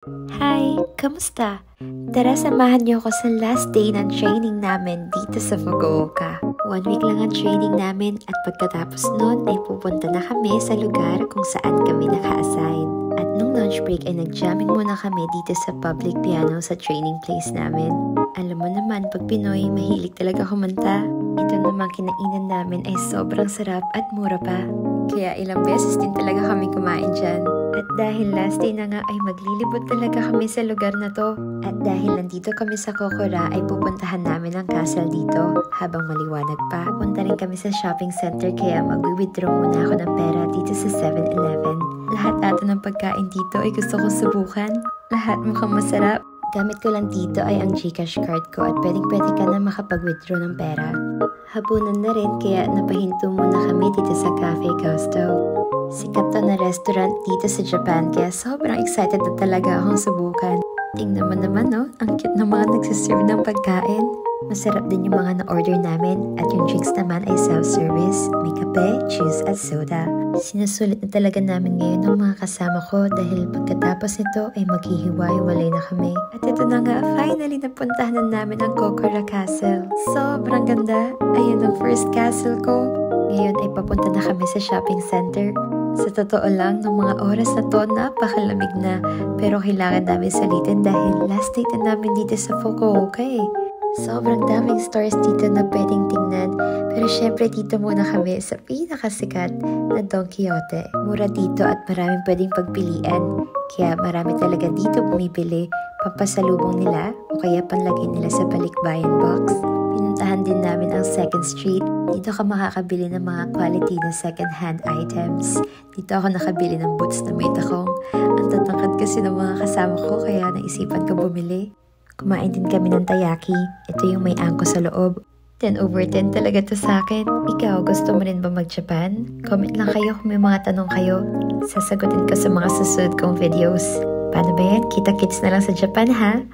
Hi! Kamusta? Tara, samahan niyo ako sa last day ng training namin dito sa Fukuoka. 1 week lang ang training namin at pagkatapos nun ay pupunta na kami sa lugar kung saan kami naka-assign. At nung lunch break ay nag-jamming muna kami dito sa public piano sa training place namin. Alam mo naman, pag Pinoy, mahilig talaga kumanta. Ito namang kinainan namin ay sobrang sarap at mura pa. Kaya ilang beses din talaga kami kumain dyan. At dahil last day na nga ay maglilibot talaga kami sa lugar na to. At dahil nandito kami sa Kokora ay pupuntahan namin ang castle dito habang maliwanag pa. Pupunta rin kami sa shopping center kaya mag-withdraw muna ako ng pera dito sa 7-Eleven. Lahat ato ng pagkain dito ay gusto ko subukan. Lahat mukhang masarap. Gamit ko lang dito ay ang GCash card ko at pwedeng-pwede ka na makapag-withdraw ng pera. Hapunan na rin kaya napahinto muna kami dito sa Cafe Gusto. Sikat to na restaurant dito sa Japan kaya sobrang excited na talaga akong subukan. Tingnan mo naman no, ang cute ng mga nagsiserve ng pagkain. Masarap din yung mga na-order namin at yung drinks naman ay self-service. May kape, juice at soda. Sinusulit na talaga namin ngayon ng mga kasama ko dahil pagkatapos nito ay maghihiwa-hiwalay na kami. At ito na nga, finally napuntahan na namin ang Kokora Castle. Sobrang ganda. Ayun ang first castle ko. Ngayon ay papunta na kami sa shopping center. Sa totoo lang, ng mga oras na to, napakalamig na. Pero kailangan namin salitin dahil last date na namin dito sa Fukuoka eh. Sobrang daming stores dito na pwedeng tingnan. Pero syempre dito muna kami sa pinakasikat na Don Quijote. Mura dito at maraming pwedeng pagpilian. Kaya marami talaga dito bumibili. Pampasalubong nila o kaya panlagay nila sa balikbayan box. Pinuntahan din namin ang 2nd Street. Dito ka makakabili ng mga quality na second-hand items. Dito ako nakabili ng boots na may takong. Ang tatangkad kasi ng mga kasama ko kaya naisipan ko bumili. Kumain din kami ng taiyaki. Ito yung may angko sa loob. 10/10 talaga to sa akin. Ikaw, gusto mo rin ba mag-Japan? Comment lang kayo kung may mga tanong kayo. Sasagutin ko sa mga susunod kong videos. Paano ba yan? Kita-kits na lang sa Japan ha?